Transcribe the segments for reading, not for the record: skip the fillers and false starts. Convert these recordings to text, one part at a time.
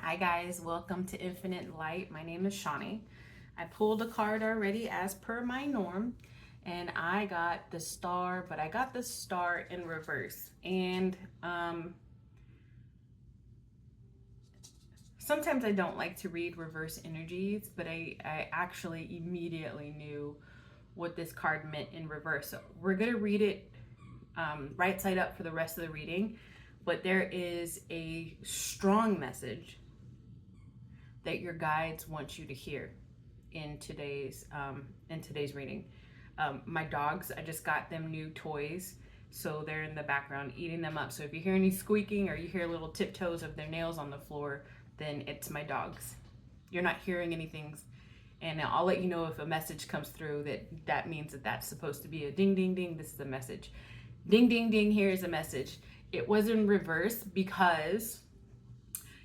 Hi guys, welcome to Infinite Light. My name is Shawnee. I pulled a card already as per my norm, and I got the star, but I got the star in reverse. And sometimes I don't like to read reverse energies, but I actually immediately knew what this card meant in reverse. So we're gonna read it right side up for the rest of the reading, but there is a strong message that your guides want you to hear in today's reading. My dogs, I just got them new toys, so they're in the background eating them up. So if you hear any squeaking or you hear little tiptoes of their nails on the floor, then it's my dogs. You're not hearing anything, and I'll let you know if a message comes through that means that that's supposed to be a ding ding ding. This is a message. Ding ding ding. Here's a message. It was in reverse because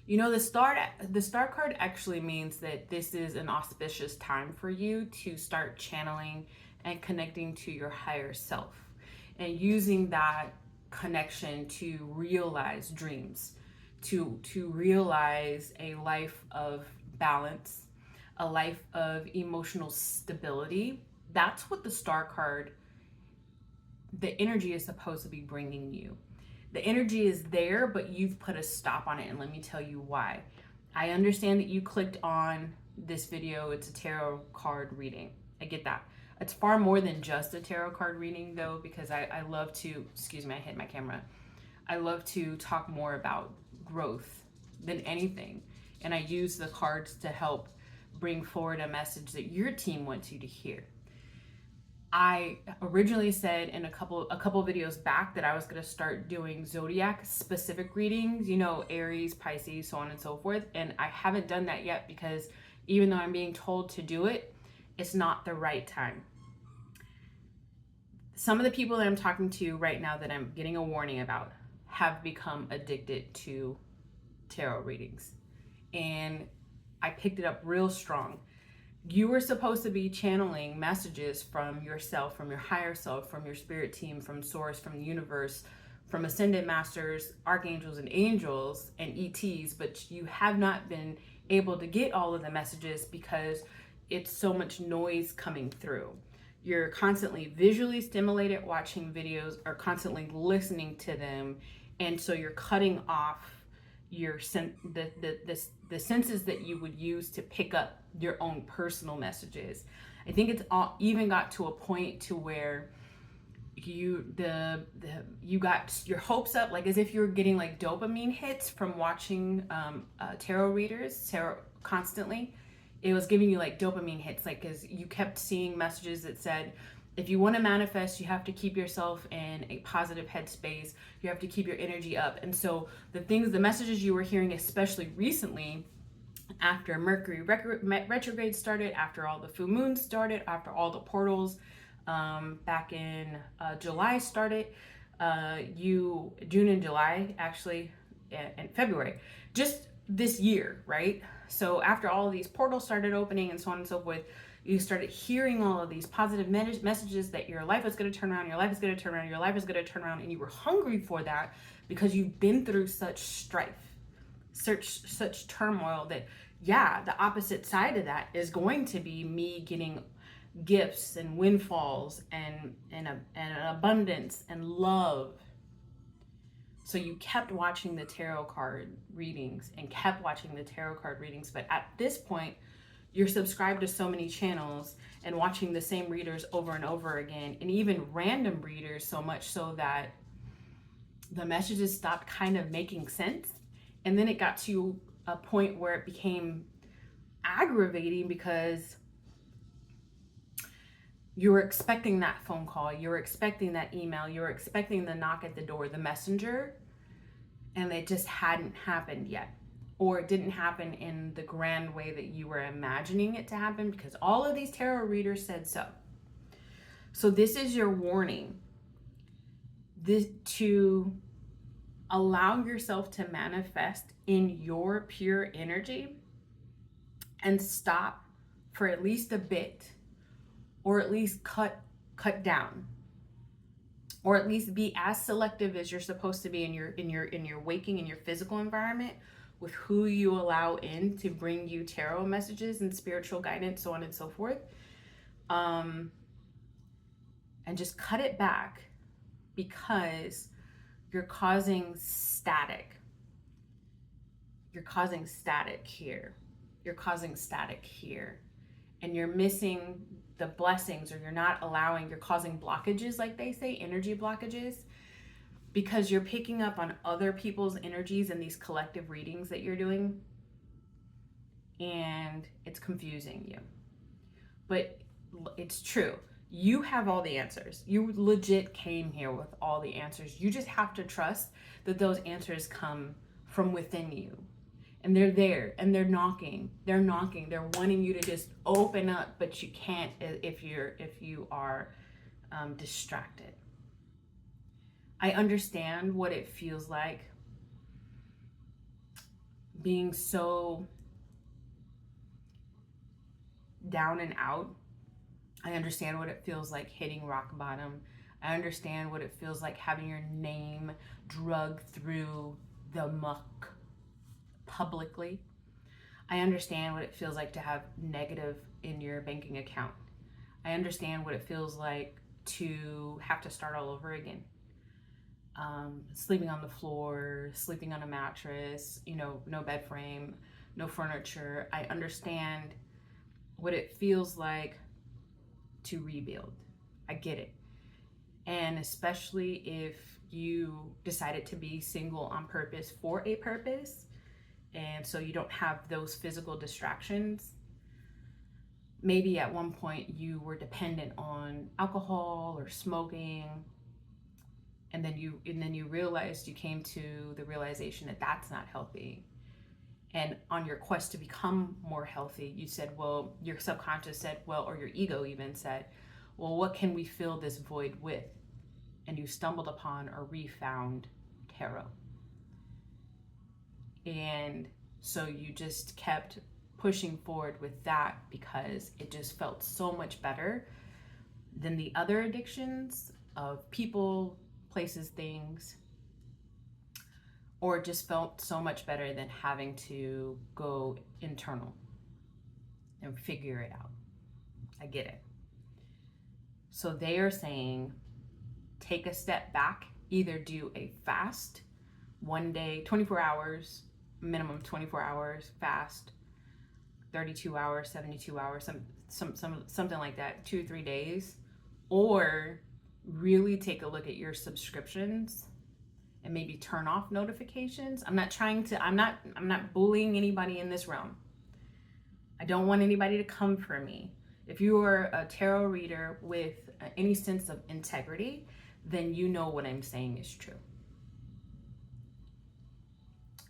you know, the star card actually means that this is an auspicious time for you to start channeling and connecting to your higher self and using that connection to realize dreams, to realize a life of balance, a life of emotional stability. That's what the star card, the energy is supposed to be bringing you. The energy is there, but you've put a stop on it, and let me tell you why. I understand that you clicked on this video. It's a tarot card reading. I get that. It's far more than just a tarot card reading, though, because I love to, excuse me, I hit my camera. I love to talk more about growth than anything. And I use the cards to help bring forward a message that your team wants you to hear. I originally said in a couple videos back that I was going to start doing zodiac specific readings, you know, Aries, Pisces, so on and so forth. And I haven't done that yet because even though I'm being told to do it, it's not the right time. Some of the people that I'm talking to right now that I'm getting a warning about have become addicted to tarot readings. And I picked it up real strong. You were supposed to be channeling messages from yourself, from your higher self, from your spirit team, from source, from the universe, from ascended masters, archangels and angels and ETs, but you have not been able to get all of the messages because it's so much noise coming through. You're constantly visually stimulated watching videos or constantly listening to them, and so you're cutting off your the senses that you would use to pick up your own personal messages. I think it's all even got to a point to where you got your hopes up, like as if you're getting like dopamine hits from watching tarot readers tarot constantly. It was giving you like dopamine hits, like because you kept seeing messages that said, if you want to manifest, you have to keep yourself in a positive headspace. You have to keep your energy up. And so the messages you were hearing, especially recently, after Mercury retrograde started, after all the full moons started, after all the portals back in July started, June and July, actually, and February, just this year, right? So after all of these portals started opening and so on and so forth, you started hearing all of these positive messages that your life is going to turn around, your life is going to turn around, your life is going to turn around, and you were hungry for that because you've been through such strife, such turmoil that, yeah, the opposite side of that is going to be me getting gifts and windfalls and abundance and love. So you kept watching the tarot card readings and kept watching the tarot card readings, but at this point, you're subscribed to so many channels and watching the same readers over and over again, and even random readers, so much so that the messages stopped kind of making sense. And then it got to a point where it became aggravating because you were expecting that phone call, you were expecting that email, you were expecting the knock at the door, the messenger, and it just hadn't happened yet. Or it didn't happen in the grand way that you were imagining it to happen because all of these tarot readers said so. So this is your warning. This to allow yourself to manifest in your pure energy and stop for at least a bit, or at least cut down, or at least be as selective as you're supposed to be in your waking, in your physical environment, with who you allow in to bring you tarot messages and spiritual guidance, so on and so forth. And just cut it back, because you're causing static. You're causing static here. You're causing static here. And you're missing the blessings, or you're not allowing, you're causing blockages, like they say, energy blockages, because you're picking up on other people's energies in these collective readings that you're doing, and it's confusing you. But it's true. You have all the answers. You legit came here with all the answers. You just have to trust that those answers come from within you. And they're there, and they're knocking. They're knocking. They're wanting you to just open up, but you can't if you are distracted. I understand what it feels like being so down and out. I understand what it feels like hitting rock bottom. I understand what it feels like having your name dragged through the muck publicly. I understand what it feels like to have negative in your banking account. I understand what it feels like to have to start all over again. Sleeping on the floor, sleeping on a mattress, no bed frame, no furniture. I understand what it feels like to rebuild. I get it. And especially if you decided to be single on purpose for a purpose, and so you don't have those physical distractions. Maybe at one point you were dependent on alcohol or smoking, and then you realized, you came to the realization that that's not healthy. And on your quest to become more healthy, you said, well, your subconscious said, well, or your ego even said, well, what can we fill this void with? And you stumbled upon or refound tarot. And so you just kept pushing forward with that, because it just felt so much better than the other addictions of people, places, things, or it just felt so much better than having to go internal and figure it out. I get it. So they are saying, take a step back, either do a fast, 1 day, 24 hours, minimum 24 hours fast, 32 hours, 72 hours, something like that, 2-3 days, or really take a look at your subscriptions and maybe turn off notifications. I'm not bullying anybody in this realm. I don't want anybody to come for me. If you are a tarot reader with any sense of integrity, then you know what I'm saying is true.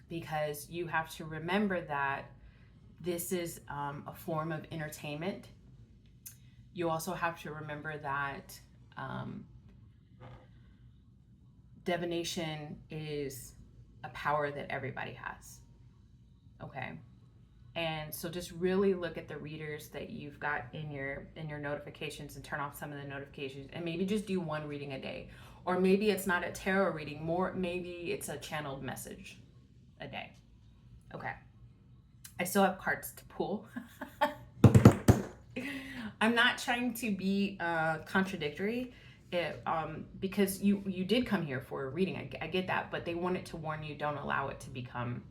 Because you have to remember that this is a form of entertainment. You also have to remember that divination is a power that everybody has. Okay. And so just really look at the readers that you've got in your notifications, and turn off some of the notifications, and maybe just do one reading a day. Or maybe it's not a tarot reading, maybe it's a channeled message a day. Okay. I still have cards to pull. I'm not trying to be contradictory, because you did come here for a reading. I get that, but they wanted to warn you, don't allow it to become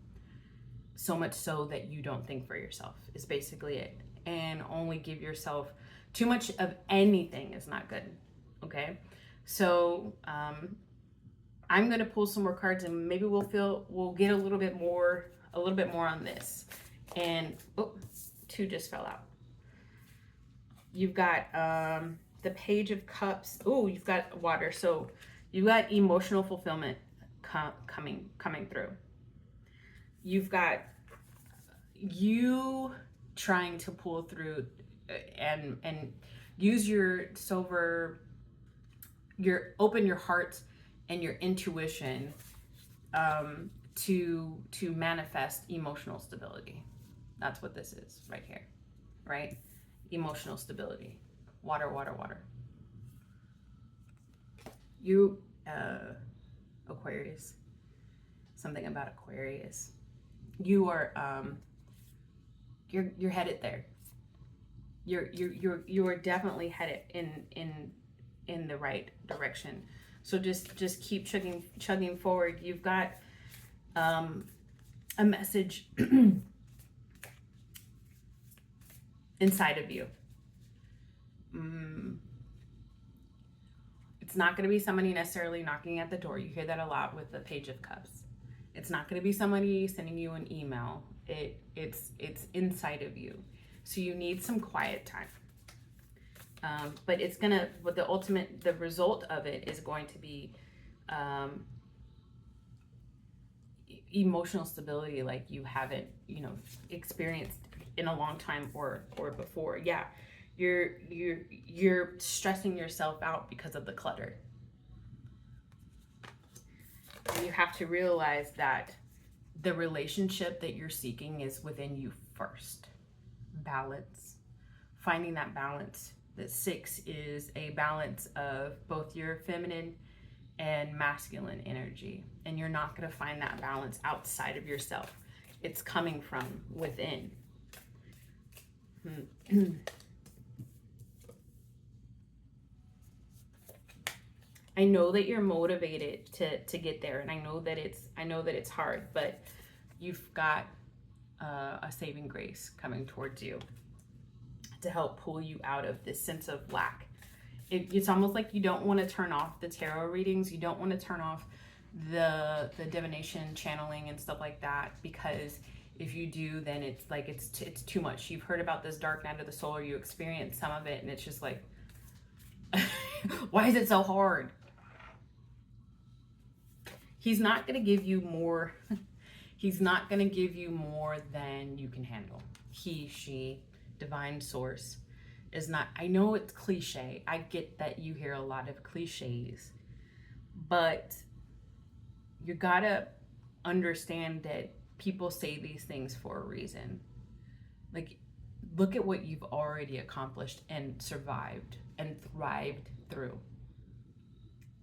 so much so that you don't think for yourself, is basically it. And only give yourself too much of anything is not good. Okay. So I'm going to pull some more cards, and maybe we'll get a little bit more on this. And two just fell out. You've got the Page of Cups. Oh, you've got water. So you've got emotional fulfillment coming through. You've got you trying to pull through and use your open your heart and your intuition to manifest emotional stability. That's what this is right here, right? Emotional stability. Water, water, water. You, Aquarius. Something about Aquarius. you are you're headed there. You are definitely headed in the right direction. So just keep chugging forward. You've got a message inside of you. It's not going to be somebody necessarily knocking at the door. You hear that a lot with the Page of Cups. It's not going to be somebody sending you an email. It's inside of you. So you need some quiet time. But it's gonna, but the result of it is going to be emotional stability like you haven't, experienced in a long time or before. Yeah, you're stressing yourself out because of the clutter. And you have to realize that the relationship that you're seeking is within you first. Balance, finding that balance. The 6 is a balance of both your feminine and masculine energy, and you're not going to find that balance outside of yourself. It's coming from within. I know that you're motivated to get there, and I know that it's hard, but you've got a saving grace coming towards you to help pull you out of this sense of lack. It's almost like you don't want to turn off the tarot readings. You don't want to turn off the divination channeling and stuff like that, because if you do, then it's like it's too much. You've heard about this dark night of the soul, or you experience some of it, and it's just like, why is it so hard? He's not going to give you more. He's not going to give you more than you can handle. He, she, divine source is not, I know it's cliche. I get that you hear a lot of cliches, but you gotta understand that people say these things for a reason. Like, look at what you've already accomplished and survived and thrived through.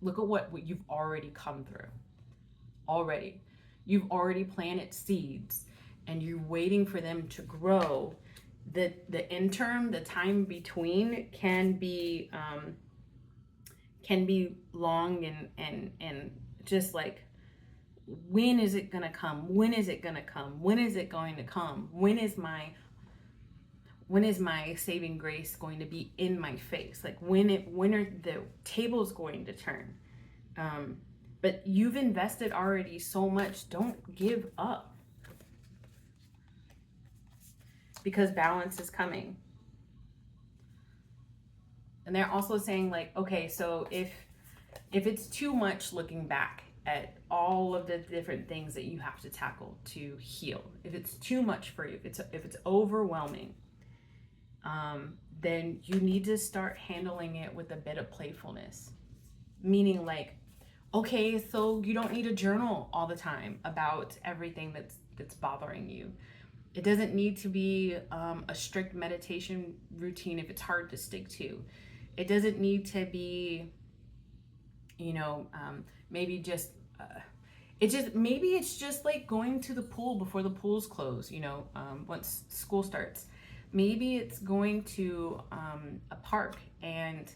Look at what you've already come through. Already. You've already planted seeds and you're waiting for them to grow. The interim, the time between can be long and just like, when is it gonna come? When is it gonna come? When is it going to come? When is my saving grace going to be in my face? Like, when are the tables going to turn? But you've invested already so much. Don't give up, because balance is coming. And they're also saying, like, okay, so if it's too much looking back at all of the different things that you have to tackle to heal, if it's too much for you, if it's overwhelming, then you need to start handling it with a bit of playfulness. Meaning, like, okay, so you don't need to journal all the time about everything that's bothering you. It doesn't need to be a strict meditation routine if it's hard to stick to. It doesn't need to be, maybe just, maybe it's just like going to the pool before the pools close, once school starts. Maybe it's going to a park and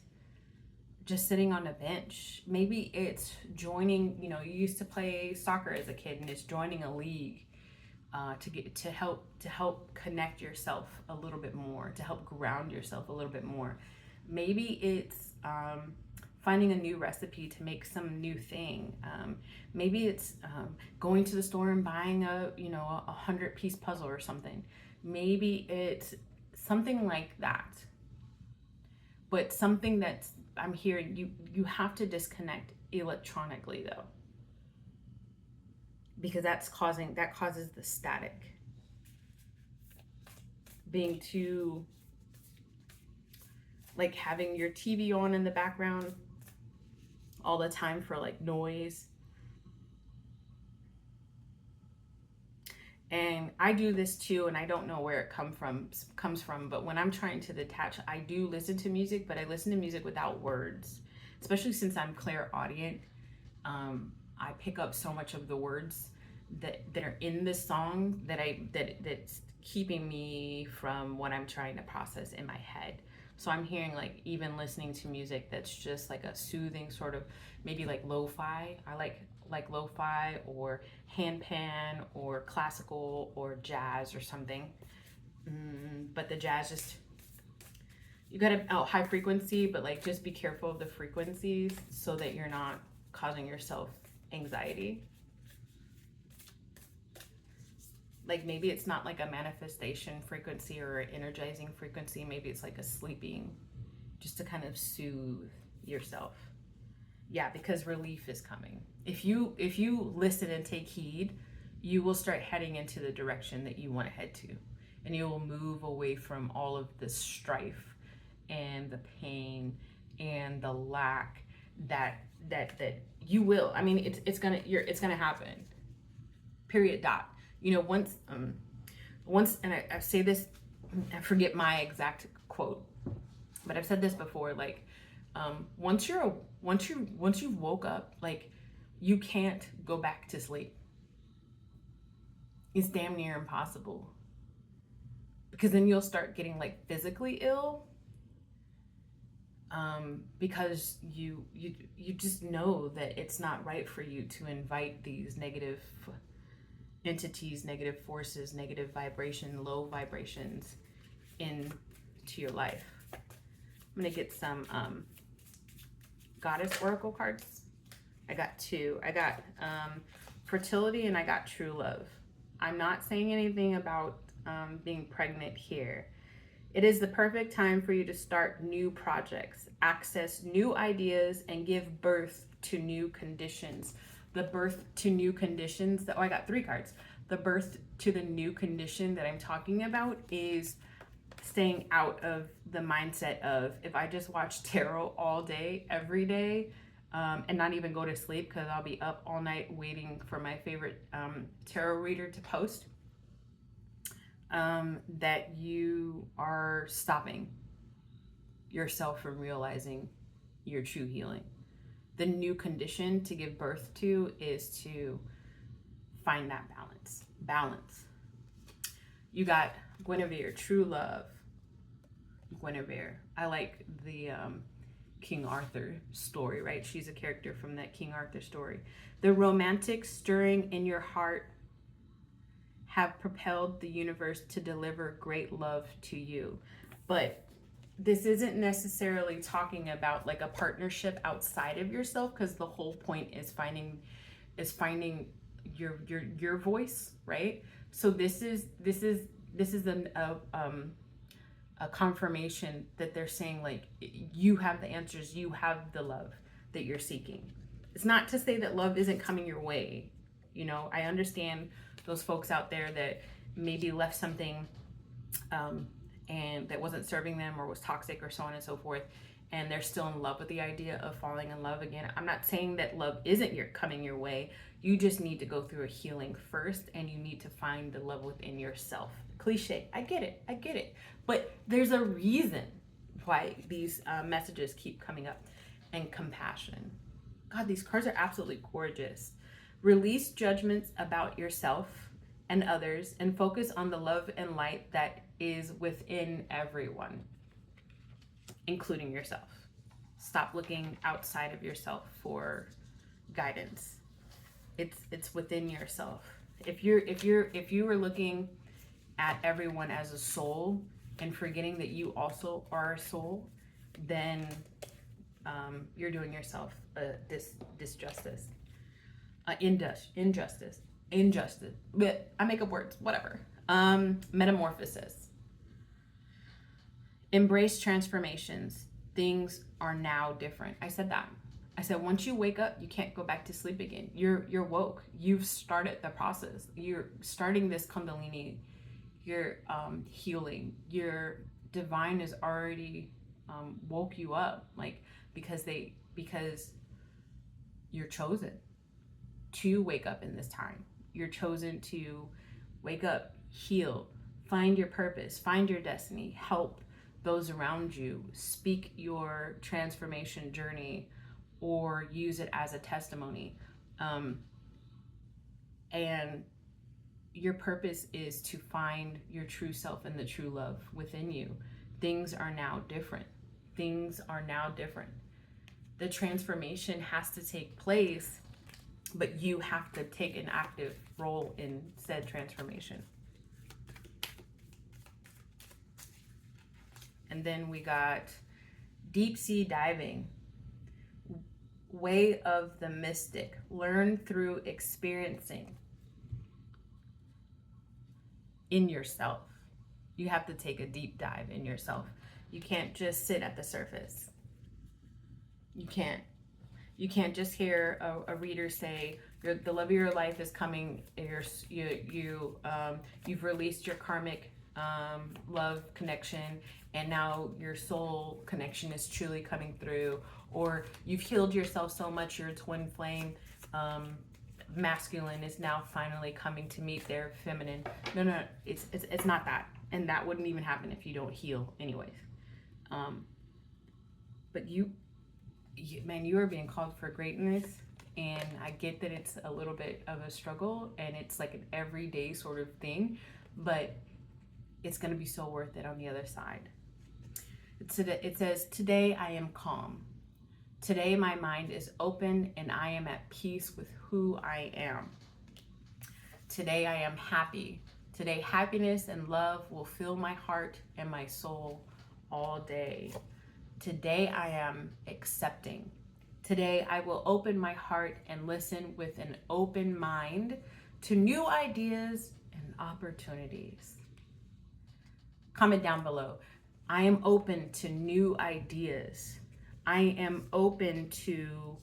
just sitting on a bench. Maybe it's joining, you used to play soccer as a kid, and it's joining a league to help connect yourself a little bit more, to help ground yourself a little bit more. Maybe it's finding a new recipe to make some new thing. Maybe it's going to the store and buying a 100-piece puzzle or something. Maybe it's something like that. But something that's, I'm hearing, you have to disconnect electronically though, because that causes the static. Being too, like, having your TV on in the background all the time for like noise. And I do this too, and I don't know where it comes from, but when I'm trying to detach, I do listen to music, but I listen to music without words, especially since I'm clairaudient. I pick up so much of the words that are in this song that's keeping me from what I'm trying to process in my head. So I'm hearing, like, even listening to music that's just like a soothing sort of, maybe like lo-fi. I like lo-fi or handpan or classical or jazz or something. But the jazz just, you gotta, high frequency, but like just be careful of the frequencies so that you're not causing yourself anxiety. Like, maybe it's not like a manifestation frequency or an energizing frequency. Maybe it's like a sleeping, just to kind of soothe yourself. Yeah, because relief is coming. If you listen and take heed, you will start heading into the direction that you want to head to, and you will move away from all of the strife and the pain and the lack that you will. I mean, it's gonna happen. Period. Dot. You know, once, and I say this, I forget my exact quote, but I've said this before. Like, once you woke up, like, you can't go back to sleep. It's damn near impossible, because then you'll start getting like physically ill, because you just know that it's not right for you to invite these negative entities, negative forces, negative vibration, low vibrations into your life. I'm gonna get some goddess oracle cards. I got two. I got fertility, and I got true love. I'm not saying anything about being pregnant here. It is the perfect time for you to start new projects, access new ideas, and give birth to new conditions. The birth to new conditions, I got three cards. The birth to the new condition that I'm talking about is staying out of the mindset of, if I just watch tarot all day, every day, and not even go to sleep because I'll be up all night waiting for my favorite tarot reader to post, that you are stopping yourself from realizing your true healing. The new condition to give birth to is to find that balance. You got Guinevere, true love. Guinevere, I like the King Arthur story, right? She's a character from that King Arthur story. The romantic stirring in your heart have propelled the universe to deliver great love to you. But this isn't necessarily talking about like a partnership outside of yourself, because the whole point is finding your voice, right? So this is a confirmation that they're saying, like, you have the answers, you have the love that you're seeking. It's not to say that love isn't coming your way. You know, I understand those folks out there that maybe left something and that wasn't serving them or was toxic or so on and so forth, and they're still in love with the idea of falling in love again. I'm not saying that love isn't coming your way. You just need to go through a healing first, and you need to find the love within yourself. Cliche, I get it. But there's a reason why these messages keep coming up. And compassion. God, these cards are absolutely gorgeous. Release judgments about yourself and others, and focus on the love and light that is within everyone, including yourself. Stop looking outside of yourself for guidance. It's within yourself. If you were looking at everyone as a soul and forgetting that you also are a soul, then you're doing yourself a disjustice. Injustice. But I make up words, whatever. Metamorphosis. Embrace transformations. Things are now different. I said that. I said, once you wake up, you can't go back to sleep again. You're woke. You've started the process. You're starting this Kundalini. You're healing. Your divine has already woke you up, like, because you're chosen to wake up in this time. You're chosen to wake up, heal, find your purpose, find your destiny, help those around you, speak your transformation journey, or use it as a testimony. And Your purpose is to find your true self and the true love within you. Things are now different. Things are now different. The transformation has to take place, but you have to take an active role in said transformation. And then we got deep sea diving. Way of the mystic. Learn through experiencing in yourself. You have to take a deep dive in yourself. You can't just sit at the surface. You can't just hear a reader say the love of your life is coming. You've released your karmic love connection, and now your soul connection is truly coming through, or you've healed yourself so much your twin flame masculine is now finally coming to meet their feminine. No, it's not that, and that wouldn't even happen if you don't heal anyways. But man, you are being called for greatness, and I get that it's a little bit of a struggle and it's like an everyday sort of thing, but it's going to be so worth it on the other side. It says, today I am calm. Today my mind is open and I am at peace with who I am. Today I am happy. Today happiness and love will fill my heart and my soul all day. Today I am accepting. Today I will open my heart and listen with an open mind to new ideas and opportunities. Comment down below. I am open to new ideas. I am open to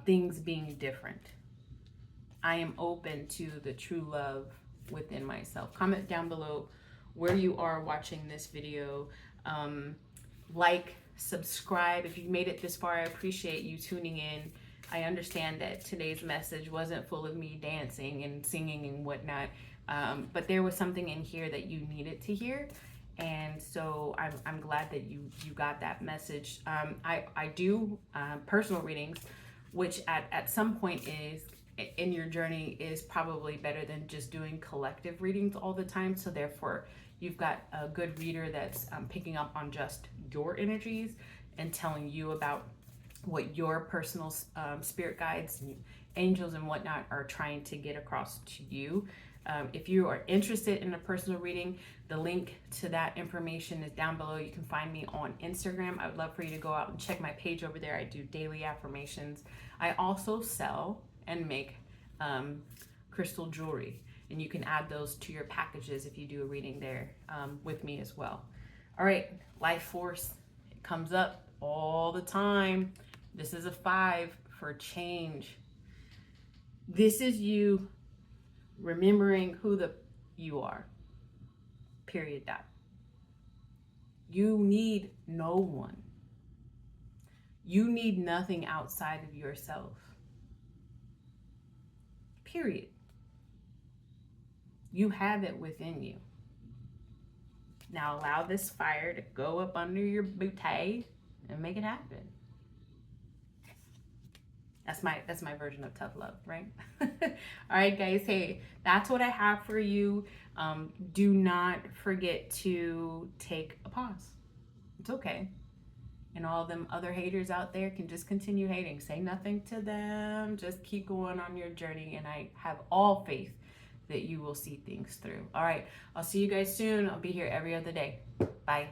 things being different. I am open to the true love within myself. Comment down below where you are watching this video. Like, subscribe. If you made it this far, I appreciate you tuning in. I understand that today's message wasn't full of me dancing and singing and whatnot, but there was something in here that you needed to hear. And so I'm glad that you got that message. I do personal readings, which at some point is in your journey is probably better than just doing collective readings all the time. So therefore, you've got a good reader that's picking up on just your energies and telling you about what your personal spirit guides and angels and whatnot are trying to get across to you. If you are interested in a personal reading, the link to that information is down below. You can find me on Instagram. I would love for you to go out and check my page over there. I do daily affirmations. I also sell and make crystal jewelry, and you can add those to your packages if you do a reading there with me as well. All right, life force, it comes up all the time. This is a 5 for change. This is you remembering who you are. Period. You need no one. You need nothing outside of yourself. Period. You have it within you. Now allow this fire to go up under your booty and make it happen. That's my version of tough love, right? All right, guys. Hey, that's what I have for you. Do not forget to take a pause. It's okay. And all them other haters out there can just continue hating. Say nothing to them. Just keep going on your journey. And I have all faith that you will see things through. All right. I'll see you guys soon. I'll be here every other day. Bye.